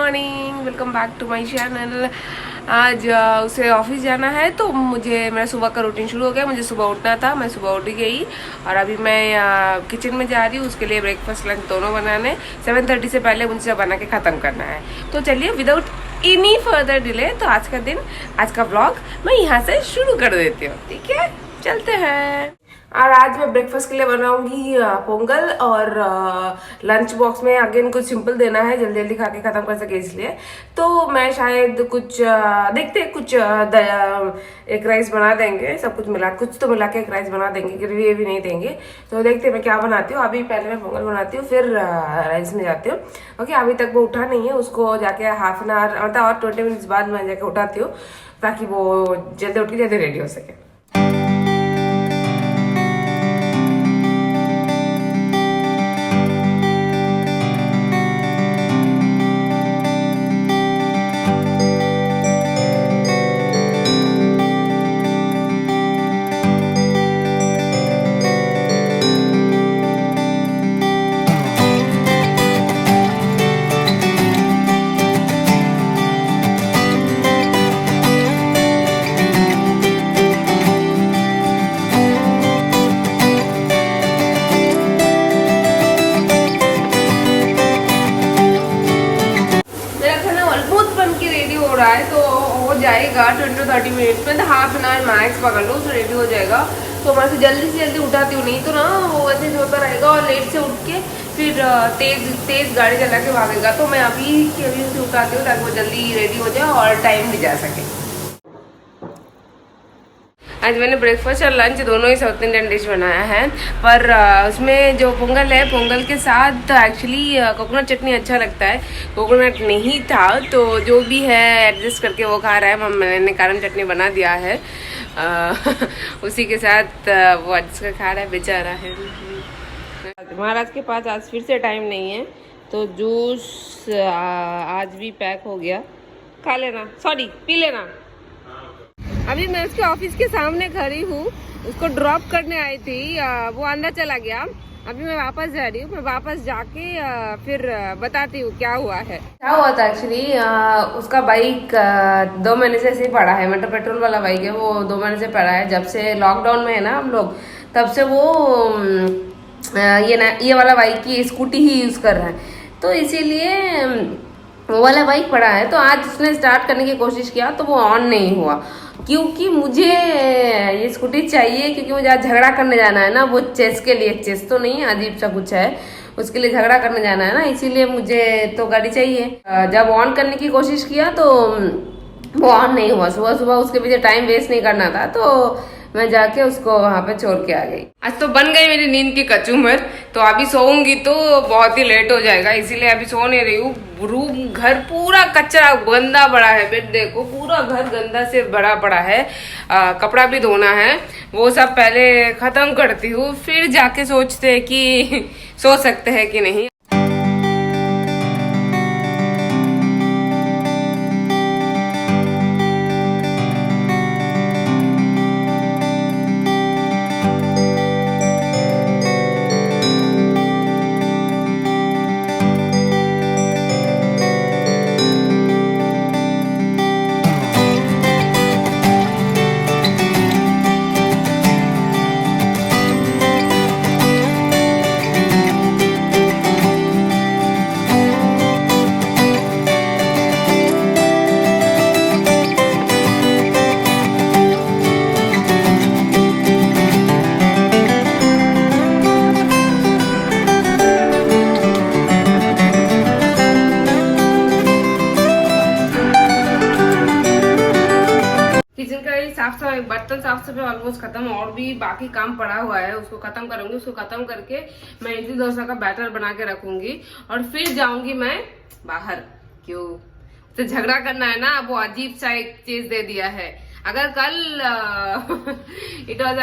Morning, welcome back to my channel. आज उसे office जाना है तो मेरा सुबह का रूटीन शुरू हो गया। मुझे सुबह उठना था, मैं सुबह उठ गई और अभी मैं किचन में जा रही हूँ उसके लिए ब्रेकफास्ट लंच दोनों बनाने। 7:30 से पहले मुझे बना के ख़त्म करना है। तो चलिए विदाउट एनी फर्दर डिले तो आज का दिन, आज का व्लॉग मैं यहाँ से शुरू कर देती हूँ। ठीक है, चलते हैं। और आज मैं ब्रेकफास्ट के लिए बनाऊंगी पोंगल और लंच बॉक्स में अगेन कुछ सिंपल देना है, जल्दी जल्दी खा के खत्म कर सके इसलिए। तो मैं शायद कुछ देखते हैं, कुछ एक राइस बना देंगे, सब कुछ मिला, कुछ तो मिला के एक राइस बना देंगे, ग्रेवी भी नहीं देंगे। तो देखते हैं मैं क्या बनाती हूँ। अभी पहले मैं पोंगल बनाती हूँ, फिर राइस में जाती हूँ। ओके, अभी तक वो उठा नहीं है, उसको जाके हाफ एन आवर मतलब और 20 मिनट्स बाद मैं जाके उठाती हूँ ताकि वो जल्दी उठ के जल्दी रेडी हो सके। रहा है तो हो जाएगा 20 to 30 मिनट्स में, तो हाफ एन आवर मैक्स पकड़ लो तो रेडी हो जाएगा। तो मैं जल्दी से जल्दी उठाती हूँ, नहीं तो ना वो वैसे ही होता रहेगा और लेट से उठ के फिर तेज गाड़ी चला के भागेगा। तो मैं अभी उसे उठाती हूँ ताकि वो जल्दी रेडी हो जाए और टाइम भी जा सके। आज मैंने ब्रेकफास्ट और लंच दोनों ही साउथ इंडियन डिश बनाया है, पर उसमें जो पोंगल है, पोंगल के साथ एक्चुअली कोकोनट चटनी अच्छा लगता है। कोकोनट नहीं था तो जो भी है एडजस्ट करके वो खा रहा है। मैंने कारण चटनी बना दिया है, उसी के साथ वो एडजस्ट कर खा रहा है, बेचारा है। महाराज के पास आज फिर से टाइम नहीं है तो जूस आज भी पैक हो गया, खा लेना, सॉरी पी लेना। अभी मैं उसके ऑफिस के सामने खड़ी हूँ, उसको ड्रॉप करने आई थी, वो अंदर चला गया। अभी मैं वापस जा रही हूँ, मैं वापस जाके फिर बताती हूँ क्या हुआ है। क्या हुआ था एक्चुअली, उसका बाइक 2 महीने से ऐसे ही पड़ा है, मतलब पेट्रोल वाला बाइक है, वो 2 महीने से पड़ा है। जब से लॉकडाउन में है ना हम लोग, तब से वो ये वाला बाइक की स्कूटी ही यूज कर रहा है, तो इसीलिए वो वाला बाइक पड़ा है। तो आज उसने स्टार्ट करने की कोशिश किया तो वो ऑन नहीं हुआ, क्योंकि मुझे ये स्कूटी चाहिए, क्योंकि मुझे आज झगड़ा करने जाना है ना, वो चेस के लिए, चेस तो नहीं अजीब सा कुछ है, उसके लिए झगड़ा करने जाना है ना, इसीलिए मुझे तो गाड़ी चाहिए। जब ऑन करने की कोशिश किया तो वो ऑन नहीं हुआ। सुबह सुबह उसके पीछे टाइम वेस्ट नहीं करना था, तो मैं जाके उसको वहां पे छोड़ के आ गई। आज तो बन गई मेरी नींद की कचूमर, तो अभी सोऊंगी तो बहुत ही लेट हो जाएगा, इसीलिए अभी सो नहीं रही हूँ। रूम, घर पूरा कचरा गंदा पड़ा है, बेड देखो पूरा घर गंदा से भरा पड़ा है। कपड़ा भी धोना है, वो सब पहले खत्म करती हूँ, फिर जाके सोचते हैं कि सो सकते हैं कि नहीं। साफ सफाई, बर्तन साफ सफाई ऑलमोस्ट खत्म, और भी बाकी काम पड़ा हुआ है, उसको खत्म करूंगी। उसको खत्म करके मैं इडली डोसा का बैटर बना के रखूंगी और फिर जाऊंगी मैं बाहर। क्यों तो झगड़ा करना है ना, वो अजीब सा एक चीज दे दिया है। अगर call it was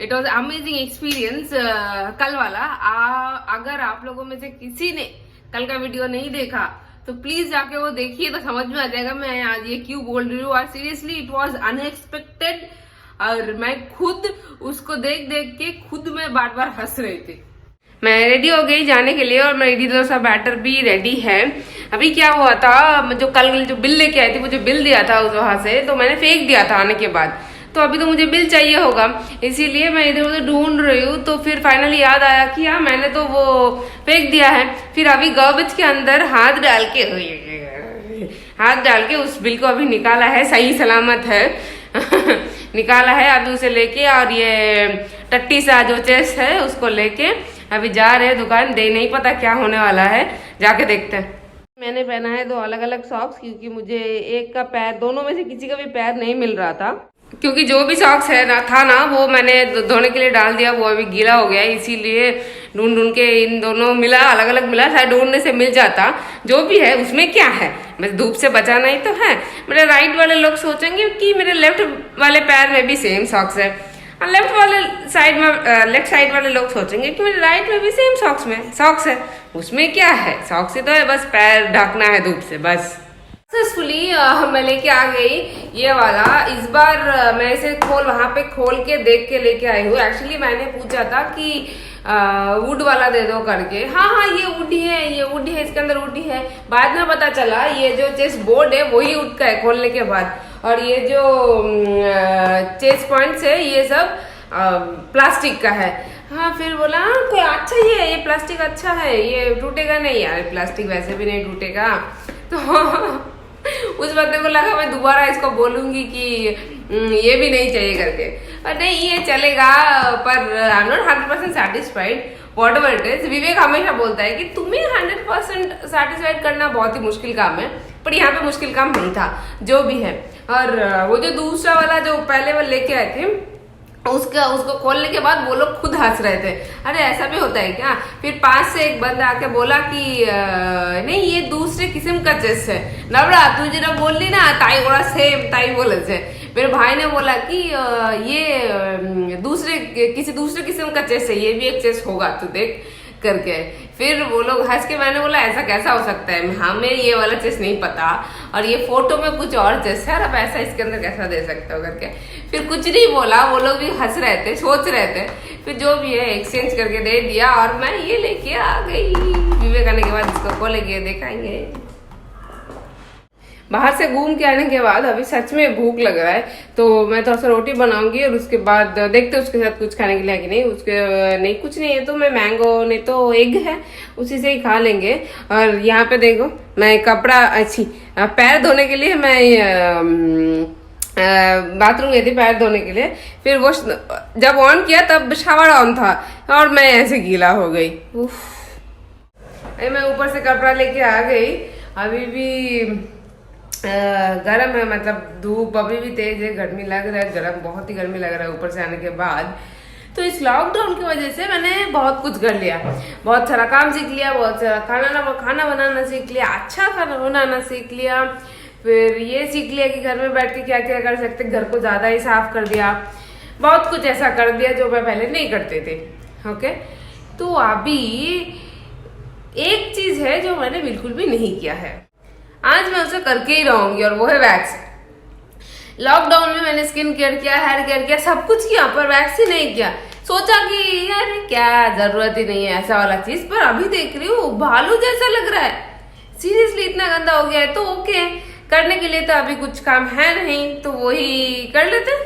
it was amazing experience कल वाला। अगर आप लोगों में से किसी ने कल का वीडियो नहीं देखा तो प्लीज जाके वो देखिए, तो समझ में आ जाएगा मैं आज ये क्यों बोल रही हूँ। और सीरियसली इट वॉज अनएक्सपेक्टेड, और मैं खुद उसको देख देख के खुद में बार बार हंस रही थी। मैं रेडी हो गई जाने के लिए और मेरा इडली डोसा बैटर भी रेडी है। अभी क्या हुआ था, जो कल जो बिल लेके आई थी, वो जो बिल दिया था उस वहां से, तो मैंने फेंक दिया था आने के बाद। तो अभी तो मुझे बिल चाहिए होगा, इसीलिए मैं इधर उधर ढूंढ रही हूँ। तो फिर फाइनली याद आया कि हाँ मैंने तो वो फेंक दिया है। फिर अभी गार्बेज के अंदर हाथ डाल के उस बिल को अभी निकाला है, सही सलामत है निकाला है। अभी उसे लेके और ये टट्टी सा जो चेस्ट है उसको लेके अभी जा रहे हैं दुकान दे। नहीं पता क्या होने वाला है, जाके देखते हैं। मैंने पहना है 2 अलग अलग सॉक्स, क्योंकि मुझे एक का पैर, दोनों में से किसी का भी पैर नहीं मिल रहा था, क्योंकि जो भी सॉक्स है ना था ना वो मैंने धोने के लिए डाल दिया, वो अभी गीला हो गया। इसीलिए ढूंढ ढूंढ के इन दोनों मिला, अलग अलग मिला। शायद ढूंढने से मिल जाता, जो भी है उसमें क्या है, बस धूप से बचाना ही तो है। मेरे राइट वाले लोग सोचेंगे कि मेरे लेफ्ट वाले पैर में भी सेम सॉक्स है, और लेफ्ट साइड वाले लोग सोचेंगे कि मेरे राइट में भी सेम सॉक्स है। उसमें क्या है, सॉक्स से तो है, बस पैर ढकना है धूप से बस। सक्सेसफुली मैं लेके आ गई ये वाला। इस बार मैं इसे वहां पे खोल के देख के लेके आई हूँ। एक्चुअली मैंने पूछा था कि वुड वाला दे दो करके। हाँ ये वुड ही है, ये वुड है, इसके अंदर वुड ही है। बाद में पता चला ये जो चेस्ट बोर्ड है वही वुड का है खोलने के बाद, और ये जो चेस्ट पॉइंट्स है ये सब प्लास्टिक का है। हाँ फिर बोला कोई अच्छा ही है, ये प्लास्टिक अच्छा है, ये टूटेगा नहीं। यार प्लास्टिक वैसे भी नहीं टूटेगा। तो उस बंदे को लगा मैं दोबारा इसको बोलूंगी कि ये भी नहीं चाहिए करके, और नहीं ये चलेगा, पर I am not 100% satisfied whatever it is. Vivek हमेशा बोलता है कि तुम्हें 100% सेटिस्फाइड करना बहुत ही मुश्किल काम है, पर यहाँ पे मुश्किल काम नहीं था, जो भी है। और वो जो दूसरा वाला जो पहले वो लेके आए थे उसको खोलने के बाद वो लोग खुद हंस रहे थे, अरे ऐसा भी होता है क्या। फिर पास से एक बंदा आके बोला कि नहीं ये दूसरे किस्म का चेस्ट है। नवरा तुझे जब बोल ली ना ताई बोला सेम ताई बोले से। मेरे भाई ने बोला कि ये किसी दूसरे किस्म का चेस्ट है, ये भी एक चेस्ट होगा तू देख करके। फिर वो लोग हंस के, मैंने बोला ऐसा कैसा हो सकता है, हमें ये वाला चेस्ट नहीं पता, और ये फोटो में कुछ और चेस्ट है, अब ऐसा इसके अंदर कैसा दे सकते हो करके। फिर कुछ नहीं बोला, वो लोग भी हंस रहे थे, सोच रहे थे। फिर जो भी है एक्सचेंज करके दे दिया, और मैं ये लेके आ गई। विवेक आने के बाद इसको खोलेंगे, देखाएंगे। बाहर से घूम के आने के बाद अभी सच में भूख लग रहा है, तो मैं थोड़ा सा रोटी बनाऊंगी और उसके बाद देखते उसके साथ कुछ खाने के लिए कि नहीं। उसके नहीं कुछ नहीं है तो मैं मैंगो नहीं तो एग है उसी से ही खा लेंगे। और यहाँ पे देखो मैं कपड़ा पैर धोने के लिए मैं बाथरूम गई थी पैर धोने के लिए। फिर वो जब ऑन किया तब शावर ऑन था और मैं ऐसे गीला हो गई। मैं ऊपर से कपड़ा लेके आ गई। अभी भी गर्म है, मतलब धूप अभी भी तेज है, गर्मी लग रहा है, गर्म बहुत ही गर्मी लग रहा है ऊपर से आने के बाद। तो इस लॉकडाउन की वजह से मैंने बहुत कुछ कर लिया, बहुत सारा काम सीख लिया, बहुत सारा खाना बनाना सीख लिया, अच्छा खाना बनाना सीख लिया। फिर ये सीख लिया कि घर में बैठ के क्या क्या कर सकते, घर को ज्यादा ही साफ कर दिया, बहुत कुछ ऐसा कर दिया जो मैं पहले नहीं करते थे। ओके, तो अभी एक चीज है जो मैंने बिल्कुल भी नहीं किया है, आज मैं उसे करके ही रहूंगी, और वो है वैक्स। लॉकडाउन में मैंने स्किन केयर किया, हेयर केयर किया, सब कुछ किया, पर वैक्स ही नहीं किया। सोचा कि यार क्या जरूरत ही नहीं है ऐसा वाला चीज, पर अभी देख रही हूँ भालू जैसा लग रहा है। सीरियसली इतना गंदा हो गया है। तो ओके, करने के लिए तो अभी कुछ काम है नहीं, तो वही कर लेते,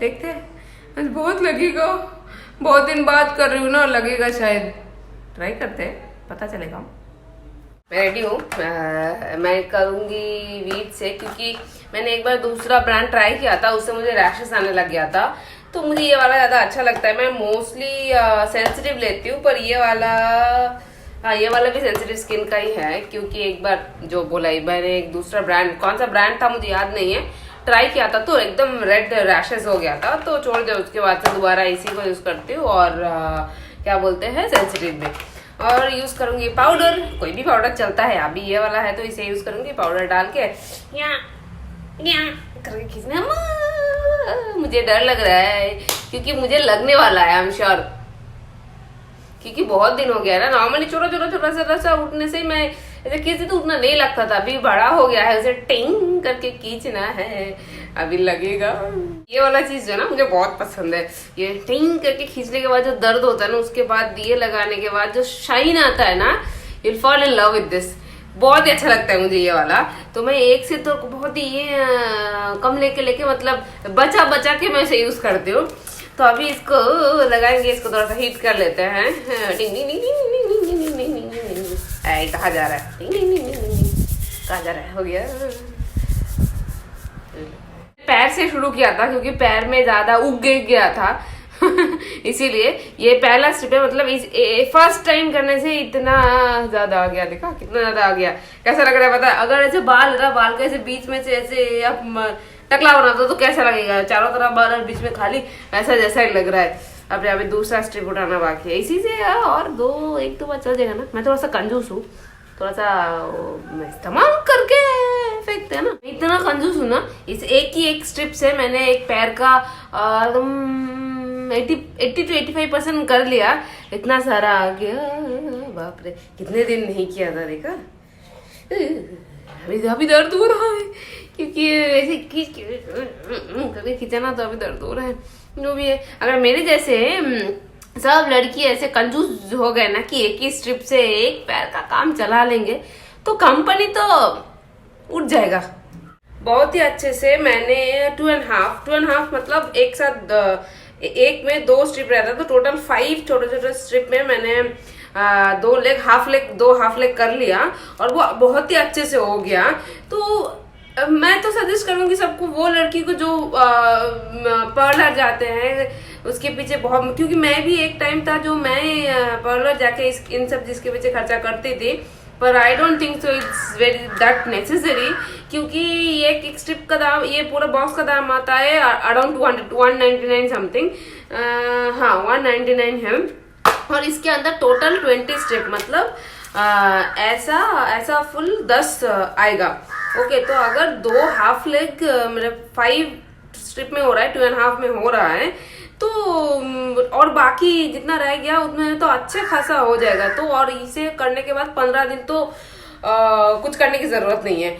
देखते हैं। बहुत लगेगा, बहुत दिन बाद कर रही हूँ ना, लगेगा शायद, ट्राई करते हैं, पता चलेगा। मैं रेडी हूँ, मैं करूँगी वीट से, क्योंकि मैंने एक बार दूसरा ब्रांड ट्राई किया था, उससे मुझे रैशेस आने लग गया था। तो मुझे ये वाला ज़्यादा अच्छा लगता है। मैं मोस्टली सेंसिटिव लेती हूँ, पर ये वाला भी सेंसिटिव स्किन का ही है, क्योंकि एक बार जो बोला मैंने एक दूसरा ब्रांड, कौन सा ब्रांड था मुझे याद नहीं है, ट्राई किया था तो एकदम रेड रैशेस हो गया था, तो छोड़ दे। उसके बाद से दोबारा इसी को यूज़ करती हूँ, और क्या बोलते हैं सेंसिटिव में। और यूज करूंगी पाउडर, कोई भी पाउडर चलता है, अभी ये वाला है तो इसे यूज करूंगी। पाउडर डाल के करके खींचना। मुझे डर लग रहा है क्योंकि मुझे लगने वाला है, आई एम श्योर, क्योंकि बहुत दिन हो गया ना। नॉर्मली छोटा सा उठने से ही मैं ऐसे खींचती तो उतना नहीं लगता था, अभी बड़ा हो गया है, उसे टिंग करके खींचना है। अभी लगेगा। ये वाला चीज जो है ना मुझे बहुत पसंद है, ये टिंग करके खींचने के बाद जो दर्द होता है ना, उसके बाद ये लगाने के बाद जो शाइन आता है ना, you'll fall in love with this। बहुत ही अच्छा लगता है मुझे ये वाला। तो मैं एक से तो बहुत ही ये कम लेके मतलब बचा बचा के मैं इसे यूज करती हूँ। तो अभी इसको लगाएंगे, इसको थोड़ा सा हीट कर लेते हैं। कहा जा रहा है, कहा जा रहा है, हो गया। पैर से शुरू किया था क्योंकि पैर में ज्यादा उग गया था इसीलिए ये पहला स्टेप है। मतलब इस फर्स्ट टाइम करने से इतना ज्यादा आ गया, देखा कितना ज्यादा आ गया। कैसा लग रहा है पता है? अगर ऐसे बाल है ना, बाल का ऐसे बीच में से ऐसे आप टकला बना दो तो कैसा लगेगा, चारों तरफ बाल और बीच में खाली, ऐसा जैसा ही लग रहा है। अब यहाँ पे दूसरा स्ट्रिप उठाना बाकी है, इसी से और दो एक तो बात चल जाएगा ना। मैं थोड़ा सा कंजूस हूँ, थोड़ा सा इस्तेमाल करके फेंकते हैं ना, इतना कंजूस हूँ ना। इस एक ही एक स्ट्रिप से मैंने एक पैर का 80 to 85% कर लिया। इतना सारा आ गया, बाप रे, कितने दिन नहीं किया था, देखा। अभी दर्द हो रहा है क्योंकि ऐसे कभी खींचा तो अभी दर्द हो रहा है। जो भी है, अगर मेरे जैसे सब लड़की ऐसे कंजूस हो गए ना कि एक ही स्ट्रिप से एक पैर का काम चला लेंगे तो कंपनी तो उठ जाएगा। बहुत ही अच्छे से मैंने 2.5 मतलब एक साथ एक में 2 स्ट्रिप रहता, तो टोटल 5 छोटे छोटे स्ट्रिप में मैंने 2 हाफ लेग कर लिया और वो बहुत ही अच्छे से हो गया। तो मैं तो सजेस्ट करूंगी सबको, वो लड़की को जो पार्लर जाते हैं उसके पीछे बहुत, क्योंकि मैं भी एक टाइम था जो मैं पार्लर जाके इन सब चीज के पीछे खर्चा करती थी, पर I don't think so it's very that necessary. क्योंकि ये एक स्ट्रिप का दाम, ये पूरा बॉक्स का दाम आता है अराउंड 199 समथिंग, हाँ 199 है। और इसके अंदर टोटल 20 स्ट्रिप, मतलब ऐसा फुल 10 आएगा। ओके, तो अगर 2 हाफ लेग मेरे 5 स्ट्रिप में हो रहा है, 2.5 में हो रहा है, तो और बाकी जितना रह गया उतने तो अच्छे खासा हो जाएगा। तो और इसे करने के बाद 15 दिन तो कुछ करने की जरूरत नहीं है,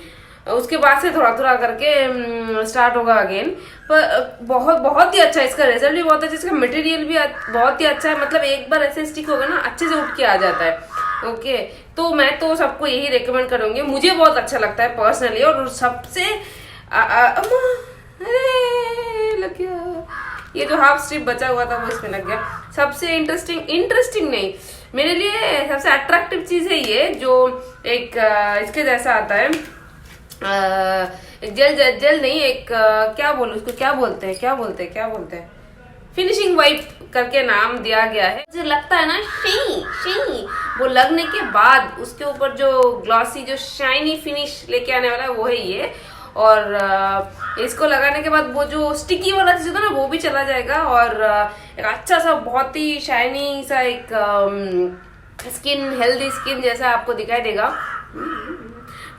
उसके बाद से थोड़ा थोड़ा करके स्टार्ट होगा अगेन। पर बहुत ही अच्छा, इसका रिजल्ट भी बहुत अच्छा, इसका मटेरियल भी बहुत ही अच्छा है। मतलब एक बार ऐसे स्टिक होगा ना, अच्छे से उठ के आ जाता है। ओके, तो मैं तो सबको यही रेकमेंड करूंगी, मुझे बहुत अच्छा लगता है पर्सनली। और सबसे अरे लग गया, ये जो हाफ स्ट्रिप बचा हुआ था वो इसमें लग गया। सबसे इंटरेस्टिंग नहीं, मेरे लिए सबसे अट्रैक्टिव चीज है ये, जो एक इसके जैसा आता है, जेल नहीं, एक क्या बोलूं उसको, क्या बोलते हैं फिनिशिंग वाइप करके नाम दिया गया है। मुझे लगता है ना शाइनी वो लगने के बाद उसके ऊपर जो ग्लॉसी जो शाइनी फिनिश लेके आने वाला है वो है ये। और इसको लगाने के बाद वो जो स्टिकी वाला चीज होता है ना वो भी चला जाएगा, और एक अच्छा सा बहुत ही शाइनी सा एक स्किन, हेल्दी स्किन जैसा आपको दिखाई देगा।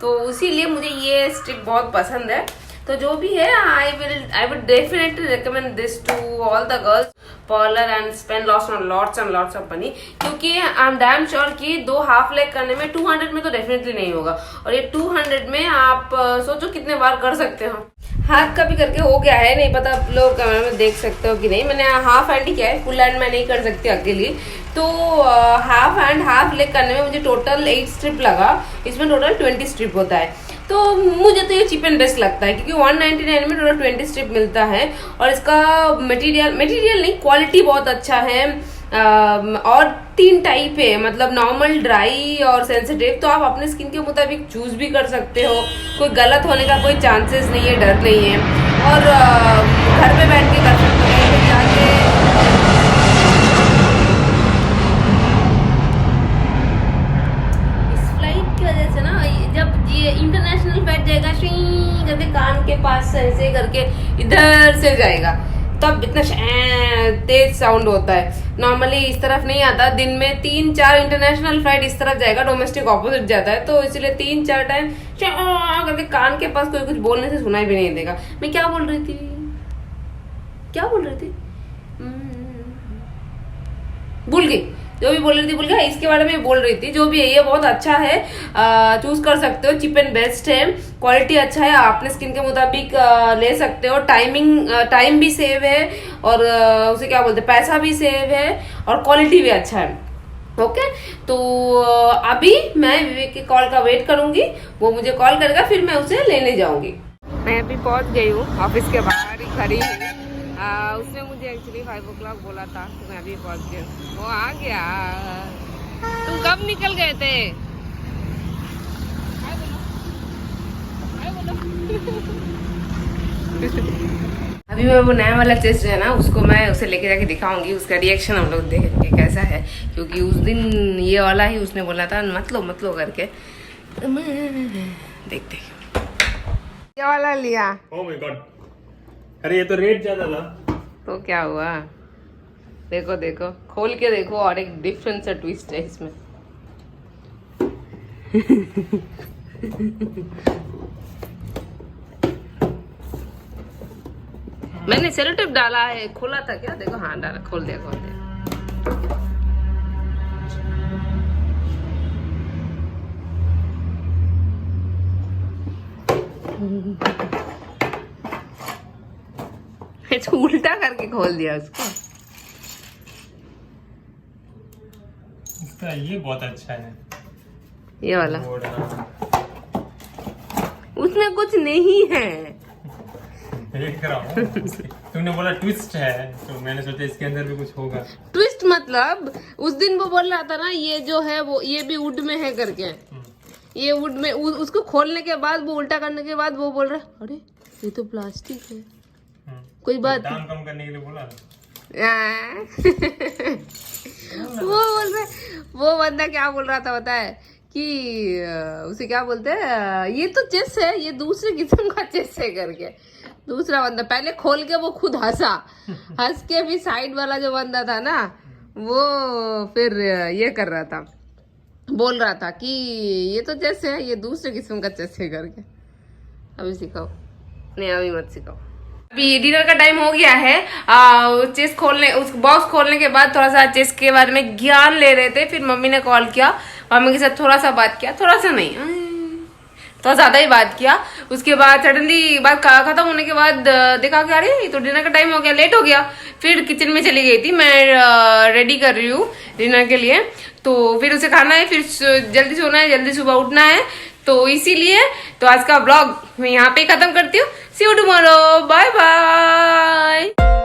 तो इसीलिए मुझे ये स्टिक बहुत पसंद है। तो जो भी है, I will definitely recommend this to all the girls parlour and spend lots and lots of money. क्योंकि आई एम डैम श्योर कि 2 हाफ लेग करने में 200 में तो डेफिनेटली नहीं होगा, और ये 200 में आप सोचो कितने बार कर सकते हो। हाथ का भी करके हो गया है, नहीं पता आप लोग कैमरा में देख सकते हो कि नहीं। मैंने हाफ हैंड ही किया है, फुल हैंड मैं नहीं कर सकती अकेली। तो हाफ हैंड हाफ लेग करने में मुझे टोटल 8 स्ट्रिप लगा, इसमें टोटल 20 स्ट्रिप होता है। तो मुझे तो ये चीप एंड बेस्ट लगता है, क्योंकि 199 में टोटल 20 स्ट्रिप मिलता है, और इसका मटेरियल नहीं, क्वालिटी बहुत अच्छा है। और 3 टाइप है, मतलब नॉर्मल, ड्राई और सेंसिटिव। तो आप अपने स्किन के मुताबिक चूज भी कर सकते हो, कोई गलत होने का कोई चांसेस नहीं है, डर नहीं है। और घर पे बैठ के कर सकते हो, कहीं जाके इस फ्लाइट की वजह से ना, जब ये इंटरनेशनल फ्लाइट जाएगा करके कान के पास ऐसे करके इधर से जाएगा, तब इतना तेज साउंड होता है। नॉर्मली इस तरफ नहीं आता। दिन में 3-4 इंटरनेशनल फ्लाइट इस तरफ जाएगा, डोमेस्टिक ऑपोजिट जाता है, तो इसलिए 3-4 टाइम करके कान के पास कोई कुछ बोलने से सुनाई भी नहीं देगा। मैं क्या बोल रही थी भूल गई। जो भी बोल रही थी बोल गया इसके बारे में बोल रही थी। जो भी है ये बहुत अच्छा है, चूज कर सकते हो, चीप एंड बेस्ट है, क्वालिटी अच्छा है, अपने स्किन के मुताबिक ले सकते हो, टाइम भी सेव है और उसे क्या बोलते हैं पैसा भी सेव है और क्वालिटी भी अच्छा है। ओके तो अभी मैं विवेक के कॉल का वेट करूंगी, वो मुझे कॉल करेगा फिर मैं उसे लेने जाऊंगी। मैं अभी पहुंच गई हूँ ऑफिस के बाहर ही खड़ी हूँ। उसने मुझे एक्चुअली 5 o'clock बोला था तो मैं अभी पहुंच गई, वो आ गया। तुम कब निकल गए थे? अभी मैं वो नया वाला चेस्ट जो है ना उसको मैं उसे लेके जाके दिखाऊंगी, उसका रिएक्शन हम लोग देखेंगे कैसा है, क्योंकि उस दिन ये वाला ही उसने बोला था मत लो करके, तो मैं देखते ये वाला लिया। ओह माय गॉड, अरे ये तो रेट ज्यादा था। तो क्या हुआ, देखो देखो खोल के देखो और एक डिफरेंट सा ट्विस्ट है इसमें। मैंने सेलो टेप डाला है, खोला था क्या? देखो हाँ डाला, खोल दिया। उल्टा करके खोल दिया उसको। इसका ये बहुत अच्छा है, ये वाला उसमें कुछ नहीं है। देख रहा हूँ तुमने बोला ट्विस्ट है तो मैंने सोचा इसके अंदर भी कुछ होगा। ट्विस्ट मतलब उस दिन वो बोल रहा था ना ये जो है वो ये भी वुड में है करके, ये वुड में उसको खोलने के बाद वो उल्टा करने के बाद वो बोल रहा है अरे ये तो प्लास्टिक है, कोई बात दाम कम करने के लिए बोला। वो बोल रहे, वो बंदा क्या बोल रहा था पता है कि उसे क्या बोलते हैं ये तो चेस है, ये दूसरे किस्म का चेस है करके। दूसरा बंदा पहले खोल के वो खुद हंस के भी साइड वाला जो बंदा था ना वो फिर ये कर रहा था, बोल रहा था कि ये तो चेस है, ये दूसरे किस्म का चेस है करके। अभी सिखाओ, नहीं अभी मत सिखाओ। अभी डिनर का टाइम हो गया है। चेस खोलने, उस बॉक्स खोलने के बाद थोड़ा सा चेस के बारे में ज्ञान ले रहे थे, फिर मम्मी ने कॉल किया, मम्मी के साथ थोड़ा सा बात किया, थोड़ा सा नहीं थोड़ा ज्यादा ही बात किया। उसके बाद सडनली बात खत्म होने के बाद देखा कि अरे ये तो डिनर का टाइम हो गया, लेट हो गया। फिर किचन में चली गई थी, मैं रेडी कर रही हूँ डिनर के लिए, तो फिर उसे खाना है, फिर जल्दी सोना है, जल्दी सुबह उठना है, तो इसीलिए तो आज का व्लॉग मैं यहाँ पे खत्म करती हूँ। सी यू टुमारो, बाय बाय।